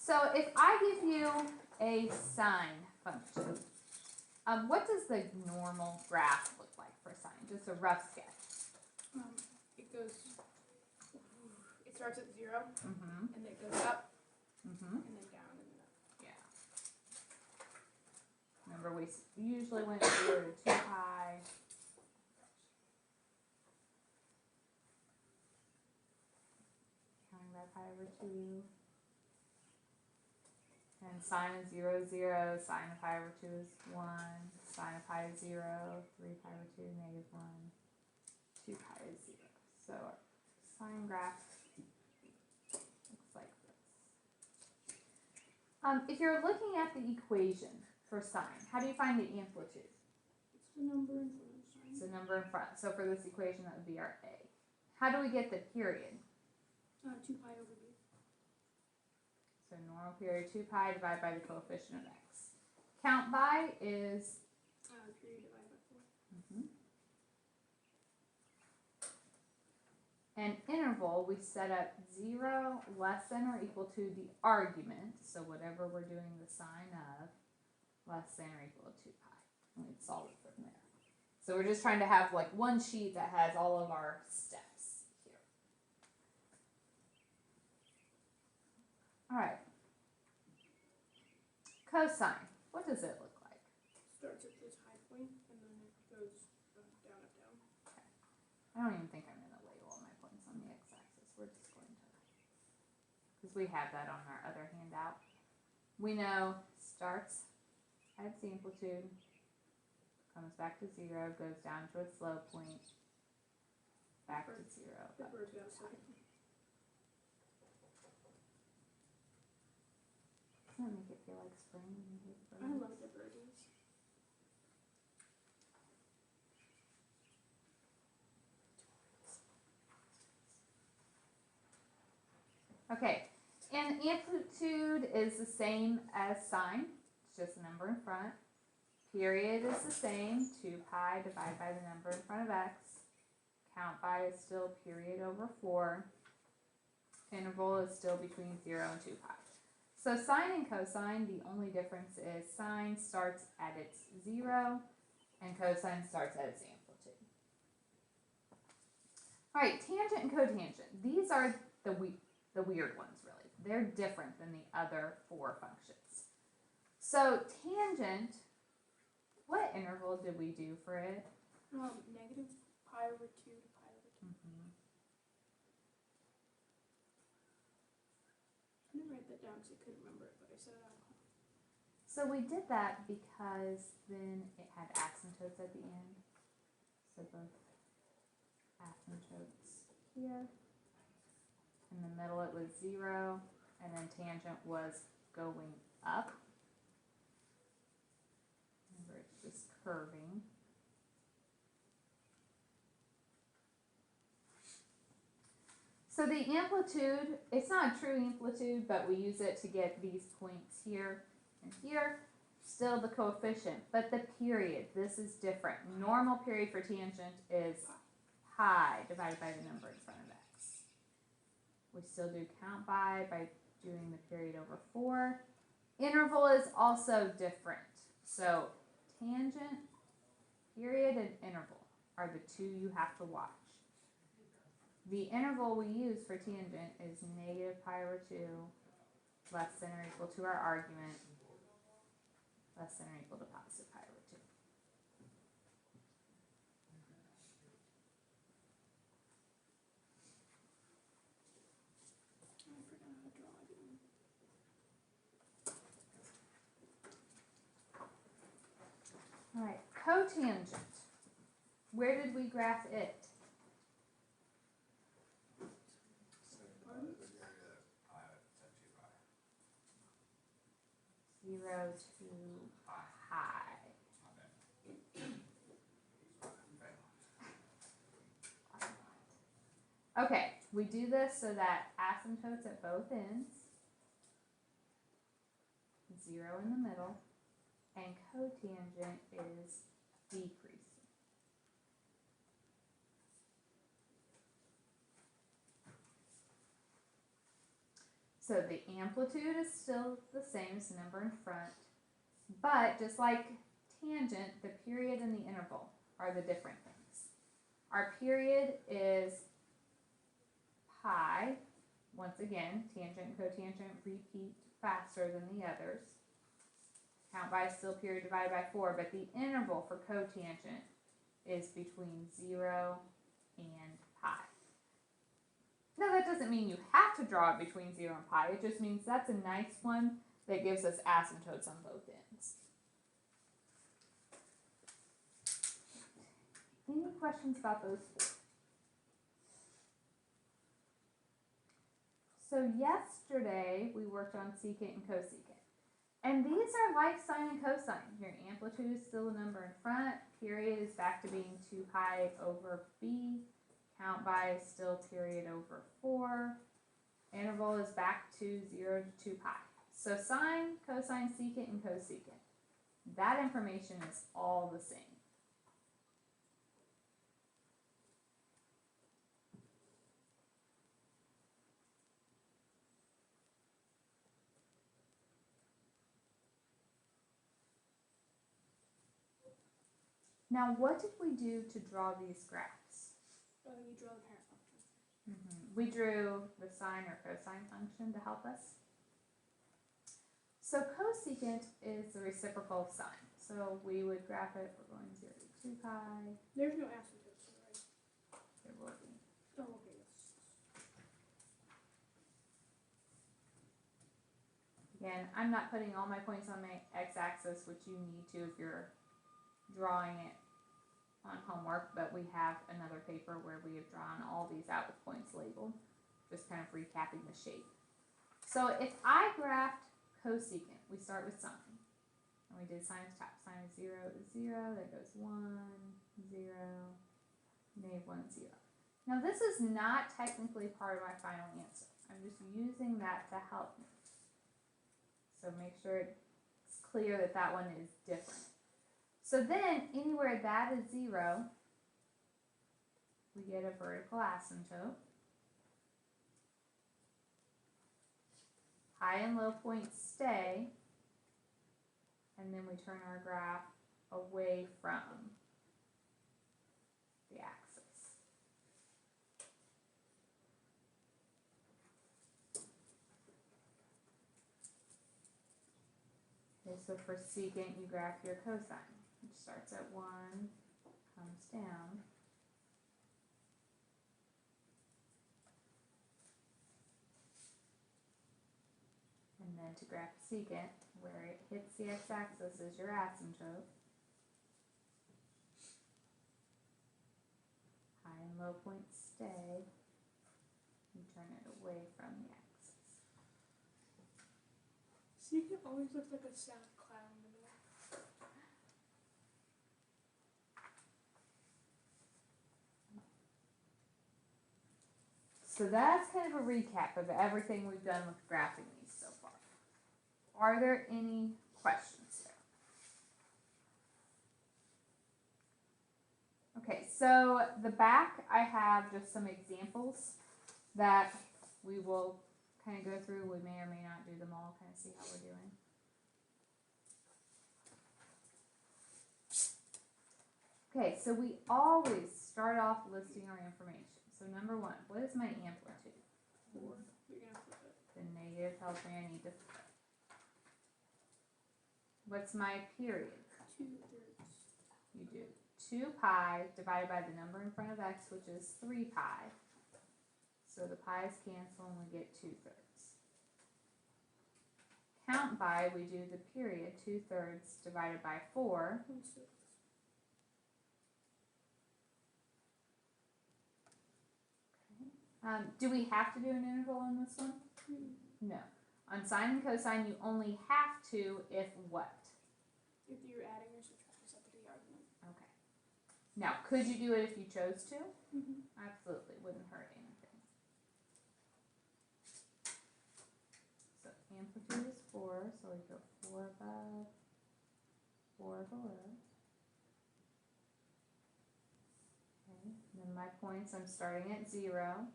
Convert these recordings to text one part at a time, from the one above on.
So if I give you a sine function, what does the normal graph look like for sine? Just a rough sketch. It starts at 0, Mm-hmm. and then it goes up, Mm-hmm. and then down, and then up. Yeah. Remember, we usually went 0 to 2 pi. Counting by pi over 2. And sine of 0 is 0. Sine of pi over 2 is 1. Sine of pi is 0. 3 pi over 2 is negative 1. 2 pi is 0. So our sine graph looks like this. If you're looking at the equation for sine, how do you find the amplitude? It's the number in front of sine. It's the number in front. So for this equation, that would be our a. How do we get the period? 2 pi over b. So normal period 2 pi divided by the coefficient of x. Count by is Period divided by 4. And interval, we set up 0 less than or equal to the argument, so whatever we're doing the sine of, less than or equal to 2 pi. And we'd solve it from there. So we're just trying to have like one sheet that has all of our steps here. All right. Cosine, what does it look like? Starts at this high point, and then it goes down, up, down. Okay. I don't even think I'm going to label all my points on the x-axis. We're just going to, because we have that on our other handout. We know starts at its amplitude, comes back to 0, goes down to its low point, back to 0. Up to its height. Doesn't that make it feel like spring when you hear birds? I love divergence. Okay, and amplitude is the same as sine. It's just a number in front. Period is the same, 2 pi divided by the number in front of x. Count by is still period over 4. Interval is still between 0 and 2 pi. So sine and cosine, the only difference is sine starts at its 0 and cosine starts at its amplitude. All right, tangent and cotangent. These are the weird ones, really. They're different than the other 4 functions. So tangent, what interval did we do for it? Negative pi over 2 to pi over 2. I didn't write that down because I couldn't remember it, but I said it out loud. So we did that because then it had asymptotes at the end. So both asymptotes here. In the middle it was 0, and then tangent was going up. Remember, it's just curving. So the amplitude, it's not a true amplitude, but we use it to get these points here and here. Still the coefficient, but the period, this is different. Normal period for tangent is pi divided by the number in front of x. We still do count by doing the period over 4. Interval is also different. So tangent, period, and interval are the 2 you have to watch. The interval we use for tangent is negative pi over 2, less than or equal to our argument, less than or equal to positive pi over 2. I forgot how to draw again. All right, cotangent. Where did we graph it? Pardon? 0 to pi. Okay, we do this so that asymptotes at both ends, 0 in the middle, and cotangent is decreasing. So the amplitude is still the same as the number in front, but just like tangent, the period and the interval are the different things. Our period is pi. Once again, tangent and cotangent repeat faster than the others. Count by is still period divided by 4, but the interval for cotangent is between 0 and pi. Now that doesn't mean you have to draw it between 0 and pi, it just means that's a nice one that gives us asymptotes on both ends. Any questions about those four? So yesterday we worked on secant and cosecant. And these are like sine and cosine. Your amplitude is still a number in front. Period is back to being 2 pi over b. Count by is still period over 4. Interval is back to 0 to 2 pi. So sine, cosine, secant, and cosecant. That information is all the same. Now, what did we do to draw these graphs? You draw the parent function. We drew the sine or cosine function to help us. So cosecant is the reciprocal of sine. So we would graph it, we're going 0 to 2 pi. There's no asymptotes, right? There will be. Oh, okay. Yes. Again, I'm not putting all my points on my x-axis, which you need to if you're drawing it on homework, but we have another paper where we have drawn all these out with points labeled, just kind of recapping the shape. So if I graphed cosecant, we start with sine, and we did sine's top. Sine is 0 to 0, that goes 1, 0, negative 1, 0. Now this is not technically part of my final answer. I'm just using that to help me. So make sure it's clear that that one is different. So then, anywhere that is 0, we get a vertical asymptote. High and low points stay, and then we turn our graph away from the axis. Okay, so for secant, you graph your cosine, which starts at 1, comes down. And then to graph secant, where it hits the x-axis is your asymptote. High and low points stay. You turn it away from the axis. Secant always looks like a sad clown to me. So that's kind of a recap of everything we've done with graphing these so far. Are there any questions there? Okay, so the back I have just some examples that we will kind of go through. We may or may not do them all, kind of see how we're doing. Okay, so we always start off listing our information. So number 1, what is my amplitude? 4. You're gonna flip it. The negative tells me I need to flip. What's my period? 2/3. You do 2 pi divided by the number in front of x, which is 3 pi. So the pi's cancel and we get 2/3. Count by, we do the period, 2/3 divided by 4. 1/6. Do we have to do an interval on this one? No. On sine and cosine, you only have to if what? If you're adding or subtracting something to the argument. Okay. Now, could you do it if you chose to? Mm-hmm. Absolutely, wouldn't hurt anything. So amplitude is 4, so we go 4 above, 4 below. Okay, then my points, I'm starting at 0.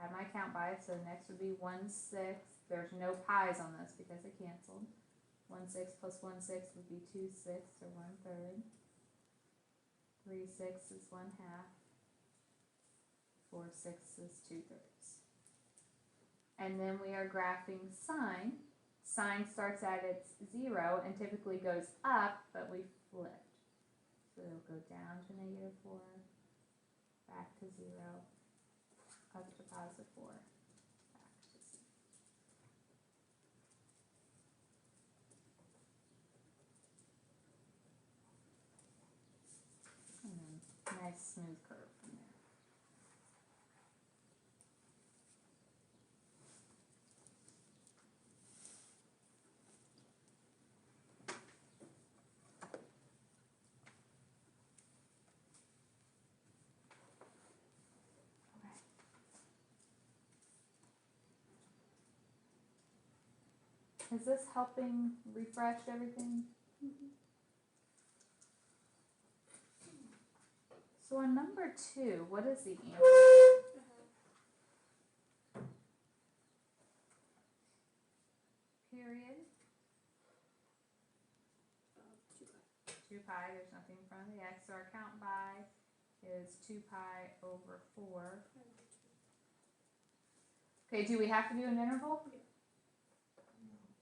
add my count by, so next would be 1/6. There's no pi's on this because I canceled. 1/6 plus 1/6 would be 2/6 or 1/3. 3/6 is 1/2. 4/6 is 2/3. And then we are graphing sine. Sine starts at its 0 and typically goes up, but we flipped. So it'll go down to -4, back to 0, up to +4, back to 0. And then nice smooth curve from there. Is this helping refresh everything? So on number 2, what is the amplitude? Period. 2 pi, there's nothing in front of the x, so our count by is 2 pi over 4. Okay, do we have to do an interval?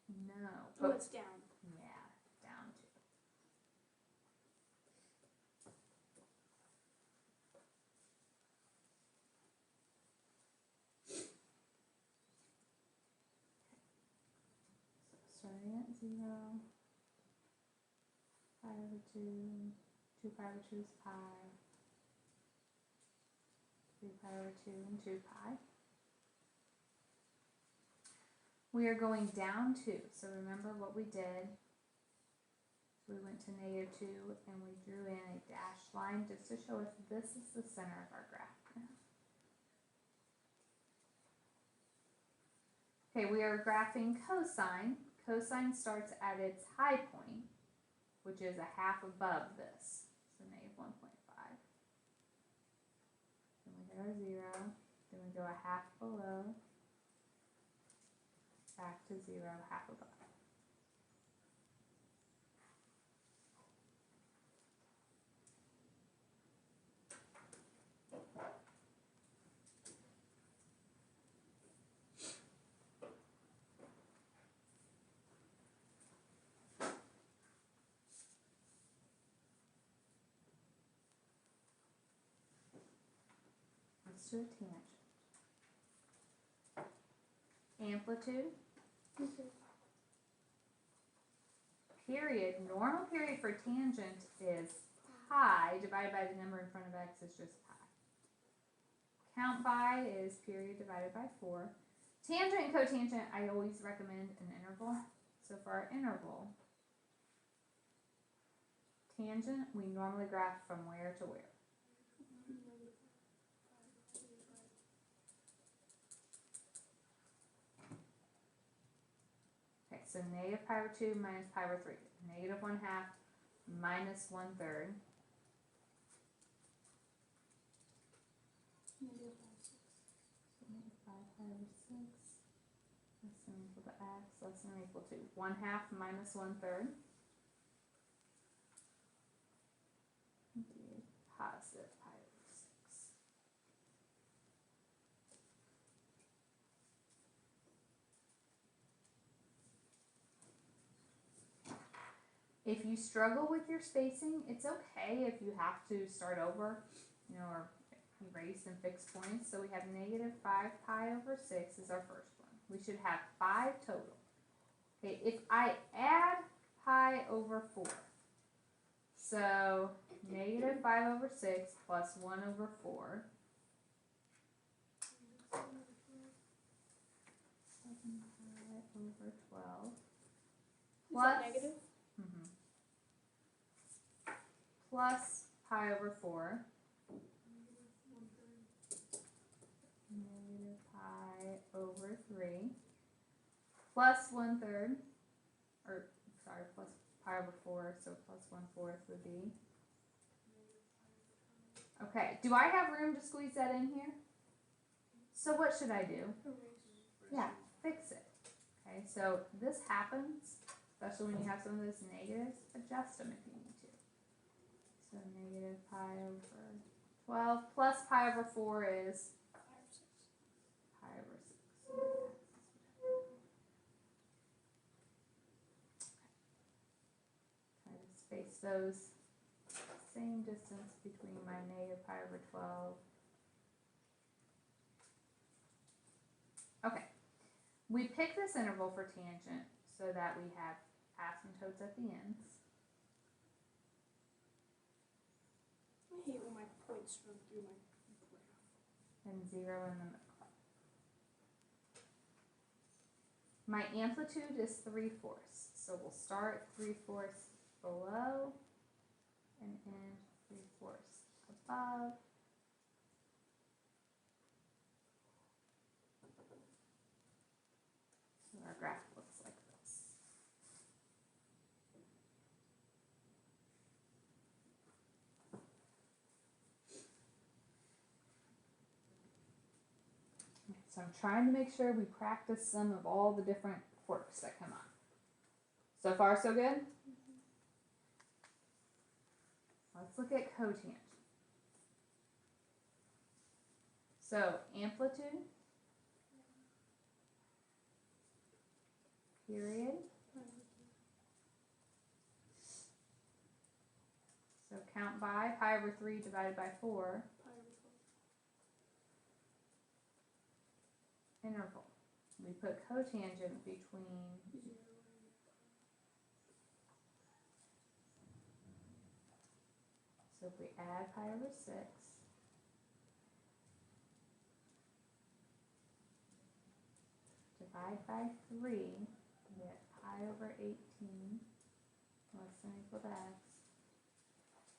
No. Oh, it's down. Yeah, down 2. So starting at 0, pi over 2, 2 pi over 2 is pi, 3 pi over 2 and 2 pi. We are going down 2, so remember what we did. We went to -2 and we drew in a dashed line just to show us this is the center of our graph now. Okay, we are graphing cosine. Cosine starts at its high point, which is 1/2 above this, so -1.5. Then we hit our 0, then we go 1/2 below, back to 0, 1/2 above. Let's do a tangent. Amplitude. Period. Normal period for tangent is pi divided by the number in front of x is just pi. Count by is period divided by 4. Tangent and cotangent, I always recommend an interval. So for our interval, tangent, we normally graph from where to where? Okay, so -pi over 2 minus pi over 3. -1/2 minus 1/3. -5 pi over 6. Less than or equal to x, less than or equal to 1/2 minus 1/3. Positive pi over 6. If you struggle with your spacing, it's okay if you have to start over, or erase and fix points. So we have -5 pi over 6 is our first one. We should have 5 total. Okay, if I add pi over 4, so -5 over 6 plus 1 over 4. 7 pi over 12. Plus, negative? Plus pi over 4. -pi over 3. Plus 1/3. Plus pi over 4, so plus 1/4 would be. Okay, do I have room to squeeze that in here? So what should I do? Erase. Yeah, fix it. Okay, so this happens, especially when you have some of those negatives, adjust them if you need to. So negative pi over 12 plus pi over 4 is 5 or 6. pi over 6. Try to space those same distance between my negative pi over 12. Okay, we pick this interval for tangent so that we have asymptotes at the ends. I hate when my points run through my graph. And 0 in the middle. My amplitude is 3/4, so we'll start 3/4 below and end 3/4 above. So our graph looks like this. So I'm trying to make sure we practice some of all the different quirks that come up. So far, so good? Let's look at cotangent. So amplitude, period. So count by pi over 3 divided by 4, Pi over 12. interval. We put cotangent between 0 and so if we add pi over 6, divide by 3, we get pi over 18, less than or equal to x,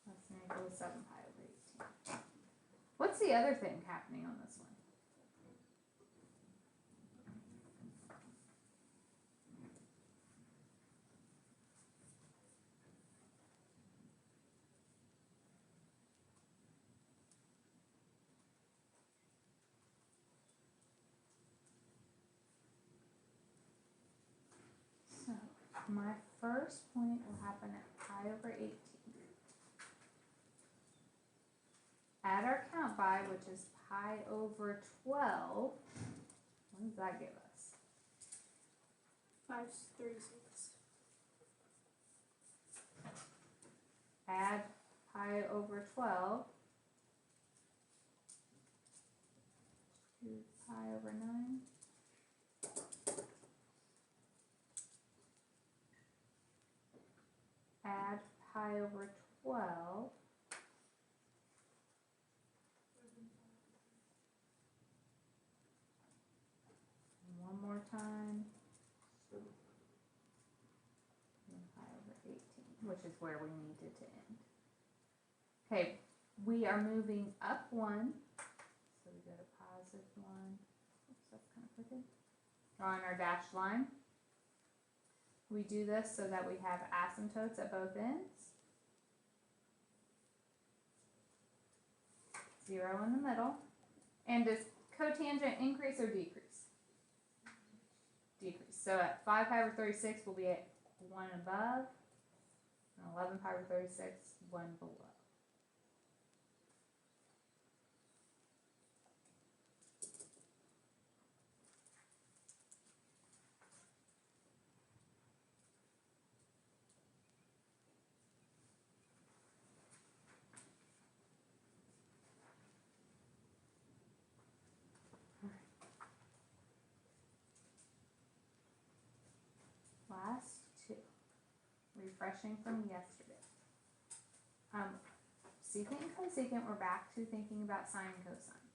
less than or equal to 7 pi over 18. What's the other thing happening on this one? So my first point will happen at pi over 18. Add our count by, which is pi over 12. What does that give us? 5/36. Add pi over 12 to pi over 9. Add pi over 12 one more time. And pi over 18, which is where we needed to end. Okay, we are moving up 1. So we go to positive 1. Oops, that's kind of crooked. Drawing our dashed line. We do this so that we have asymptotes at both ends. 0 in the middle. And does cotangent increase or decrease? Decrease. So at 5 pi over 36, we'll be at 1 above, and 11 pi over 36, 1 below. Last two. Refreshing from yesterday. Secant and cosecant, we're back to thinking about sine and cosine.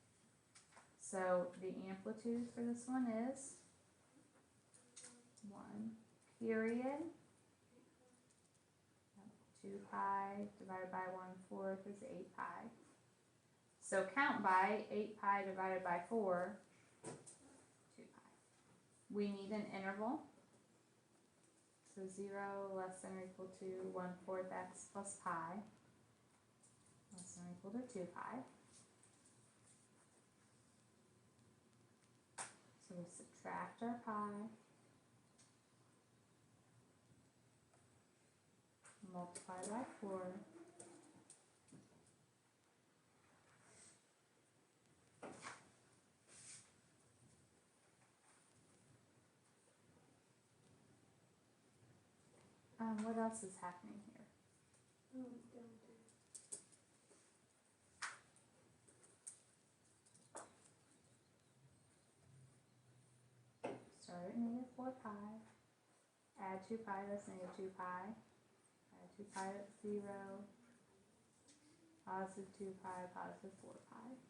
So the amplitude for this one is 1, period. 2 pi divided by 1/4 is 8 pi. So count by 8 pi divided by 4, 2 pi. We need an interval. So 0 less than or equal to 1/4 x plus pi, less than or equal to 2 pi. So we subtract our pi, multiply by 4, what else is happening here? Down to Start at negative 4 pi, add 2 pi, that's negative 2 pi, add 2 pi, that's 0, positive 2 pi, positive 4 pi,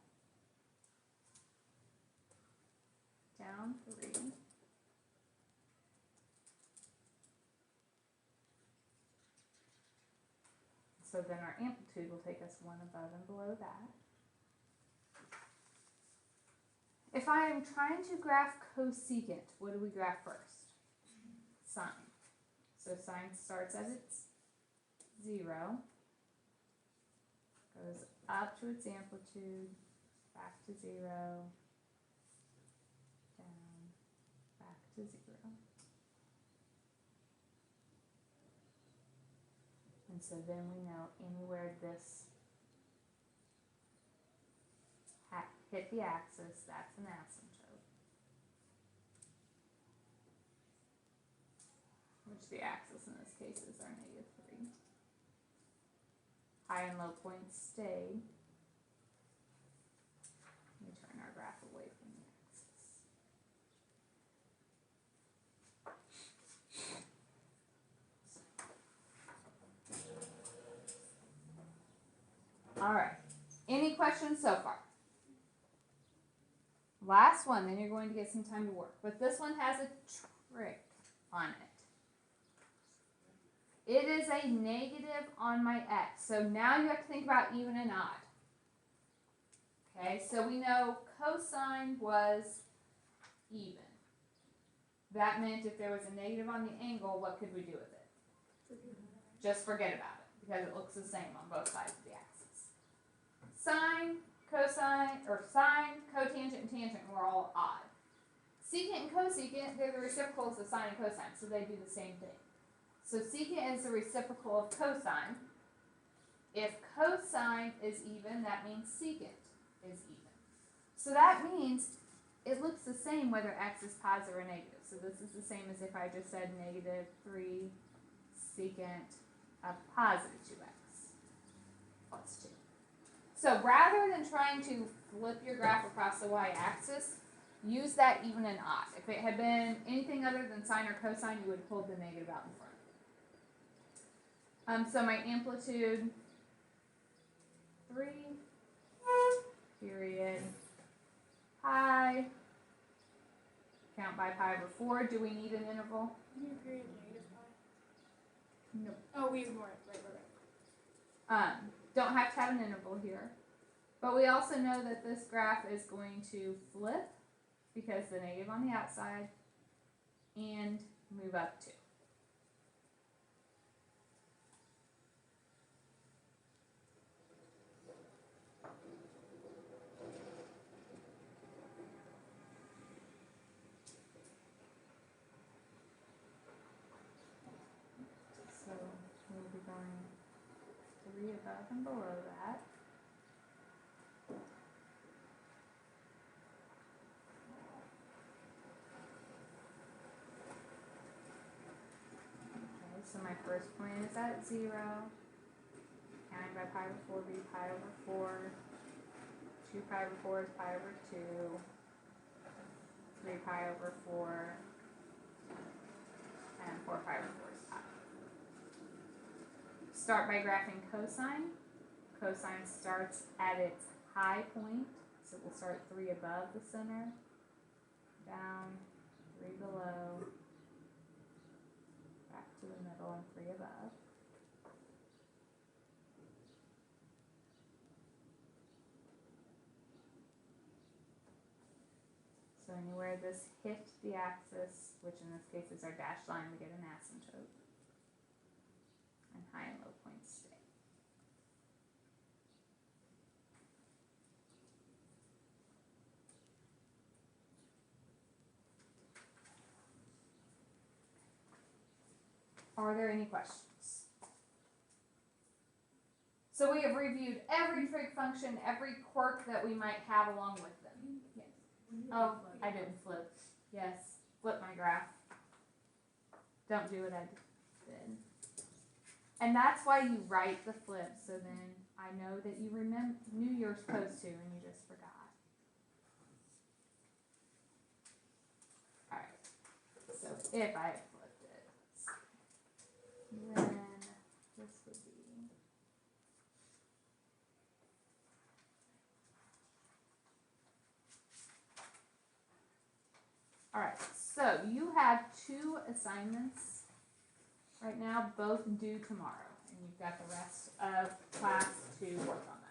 down 3, so then our amplitude will take us 1 above and below that. If I am trying to graph cosecant, what do we graph first? Sine. So sine starts at its 0, goes up to its amplitude, back to 0, down, back to 0. And so then we know anywhere this hit the axis, that's an asymptote. Which the axis in this case is our negative 3. High and low points stay. Let me turn our graph away from the axis. All right. Any questions so far? Last one, then you're going to get some time to work. But this one has a trick on it. It is a negative on my x. So now you have to think about even and odd. Okay, so we know cosine was even. That meant if there was a negative on the angle, what could we do with it? Just forget about it, because it looks the same on both sides of the axis. Sine, cosine, or sine, cotangent, and tangent were all odd. Secant and cosecant, they're the reciprocals of sine and cosine, so they do the same thing. So secant is the reciprocal of cosine. If cosine is even, that means secant is even. So that means it looks the same whether x is positive or negative. So this is the same as if I just said negative 3 secant of positive 2x plus 2. So rather than trying to flip your graph across the y-axis, use that even and odd. If it had been anything other than sine or cosine, you would pull the negative out in front. So my amplitude, 3, period, pi, count by pi over 4. Do we need an interval? New period negative pi. Nope. Oh, we ignore it. Right. Don't have to have an interval here. But we also know that this graph is going to flip because the negative on the outside and move up 2. So we'll be going 3 above and below that. So my first point is at 0. Counting by pi over 4 will be pi over 4. 2 pi over 4 is pi over 2. 3 pi over 4. And 4 pi over 4 is pi. Start by graphing cosine. Cosine starts at its high point. So we'll start 3 above the center. Down, 3 below. Back to the middle and 3 above. So anywhere this hit the axis, which in this case is our dashed line, we get an asymptote. And high and low points stay. Are there any questions? So we have reviewed every trig function, every quirk that we might have along with them. Yes. Oh, I didn't flip. Yes, flip my graph. Don't do what I did. And that's why you write the flip, so then I know that you knew you were supposed to and you just forgot. Alright, so if I had flipped it, then this would be. Alright, so you have 2 assignments right now, both due tomorrow, and you've got the rest of class to work on.